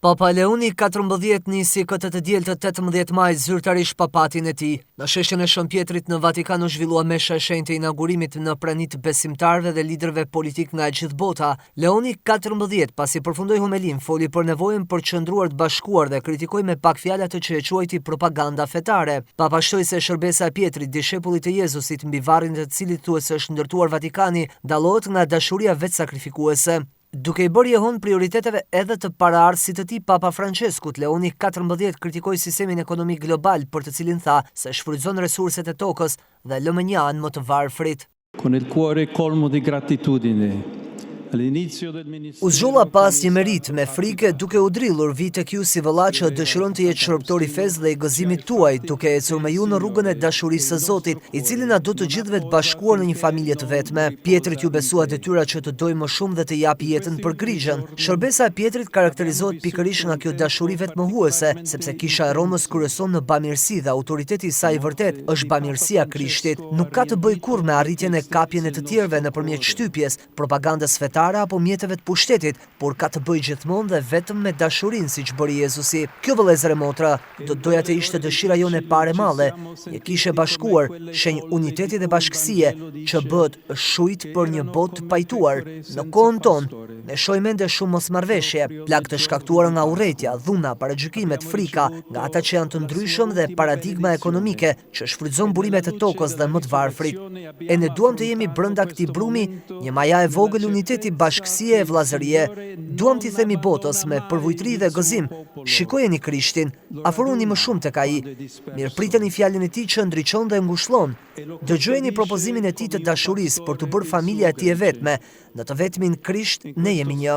Papa Leoni XIV nisi këtë të diel të 18 maj zyrtarisht papatin e tij. Në sheshin e Shën Pjetrit në Vatikan u zhvillua mesha e shenjtë e inaugurimit në prani të besimtarëve dhe liderëve politik nga e gjithë bota. Leoni XIV, pasi përfundoi homilin, foli për nevojën për qëndruar të bashkuar dhe kritikoi me pak fjalë atë që e quajti propaganda fetare. Papa shtoi se shërbesa e Pjetrit, dishepullit të Jezusit, mbi varrin të cilit thuhet se është ndërtuar Vatikani, dallohet nga dashuria vetë sakrifikuese. Duke i bërë jehon prioriteteve edhe të paraardhësit të tij, Papa Franceskut, Leoni XIV kritikoi sistemin ekonomik global për të cilin tha se shfrytëzon resurset e tokës dhe lë më një anë më të varfrit. Con il cuore colmo di gratitudine. U zgjolla pas një merit me frike duke u drillur vi tek ju si vëlla që dëshiron të jetë shërbëtor i fesë dhe i gëzimit tuaj, duke ecur me ju në rrugën e dashurisë së Zotit, i cili na do të gjithëve të bashkuar në një familje të vetme. Pjetrit ju besua detyra që të dojë më shumë dhe të japi jetën për Krishtin. Shërbesa e Pjetrit karakterizohet pikërisht nga kjo dashuri vetmohuese, sepse kisha e Romës kryeson në bamirësi dhe autoriteti i saj i vërtet është bamirësia e Krishtit. Nuk ka të bëjë kurrë me arritjen e kapjen e të tjerëve nëpërmjet shtypjes, propagandës fetare apo mjeteve të pushtetit, por ka të bëjë gjithmonë dhe vetëm me dashurinë siç bëri Jezusi. Kjo vëllezër e motra, do doja të ishte dëshira jone e parë e madhe, një kishë bashkuar, shenjë uniteti dhe bashkësie, që bëhet shujt për një botë të pajtuar. Në kohën tonë, ne shohim ende shumë mosmarrveshje, plagë të shkaktuara nga urrëtia, dhuna, paragjykimet, frika, nga ata që janë të ndryshëm dhe paradigma ekonomike që shfrytëzon burimet e tokës dhe më të varfrit. E ne duam të jemi brenda këtij brumi, një maja e vogël uniteti, bashkësie e vllazërie. Duam t'i themi botës me përvujtëri dhe gëzim: shikojeni Krishtin, afroni më shumë tek ai. Mirëpriteni fjalën e tij që ndriçon dhe ngushëllon. Dëgjojeni propozimin e tij të dashurisë për të bërë familja e tij e vetme. Në të vetmin Krisht ne jemi një.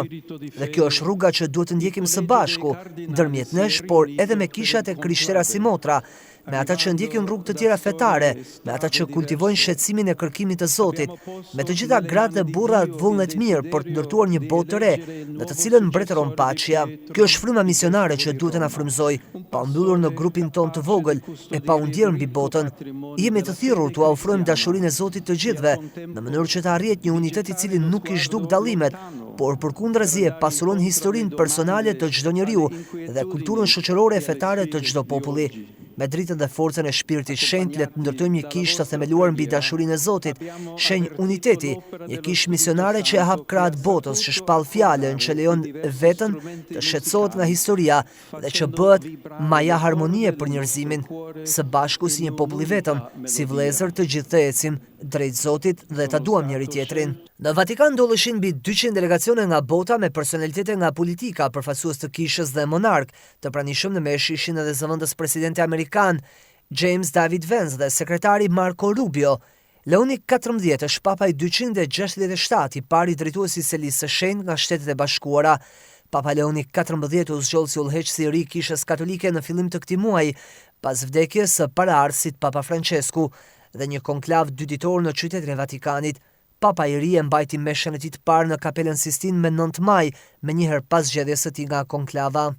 Dhe kjo është rruga që duhet të ndjekim së bashku, ndërmjet nesh, por edhe me kishat e krishtera si motra, me ata që ndjekin rrugë të tjera fetare, me ata që kultivojnë shqetësimin e kërkimit të Zotit, me të gjitha gratë dhe burrat vullnet mirë për të ndërtuar një botë të re, në të cilën mbretëron paqja. Kjo është fryma misionare që duhet të na frymëzoj, pa mbyllur në grupin ton të vogël e pa u ndjerë mbi botën. Jemi të thirrur t'u ofrojmë dashurinë e Zotit të gjithëve, në mënyrë që të arrihet një unitet i cili nuk i zhduk dallimet, por përkundrazi e pasuron historinë personale të çdo njeriu dhe kulturën shoqërore e fetare të çdo populli. Me dritën dhe forcën e Shpirtit Shenjtë le të ndërtojmë një kishë të themeluar mbi dashurinë e Zotit, shenjë uniteti, një kishë misionare që e hap krahët botës, që shpall fjalën, që lejon veten të shqetësohet nga historia dhe që bëhet maja harmonie për njerëzimin, së bashku si një popull i vetëm, si vëllezër të gjithë të ecim drejt Zotit dhe ta duam njëri tjetrin. Në Vatikan ndodheshin mbi 200 delegacione nga bota me personalitete nga politika, përfaqësues të kishës dhe monark. Të pranishëm në mesh ishin edhe zëvendës presidenti amerikan James David Vance dhe sekretari Marco Rubio. Leoni XIV është papa i 267, i pari drejtuesi i selisë së shenjtë nga Shtetet e Bashkuara. Papa Leoni XIV u zgjoll si udhëheqësi i ri i kishës katolike në fillim të këtij muaji, pas vdekjes së paraardhësit Papa Francesku dhe një konklav 2 ditor në qytetin e Vatikanit. Papa i ri e mbajti meshën e tij të parë në Kapelën Sistine me 9 maj, me njëherë pas zgjedhjes së tij nga konklava.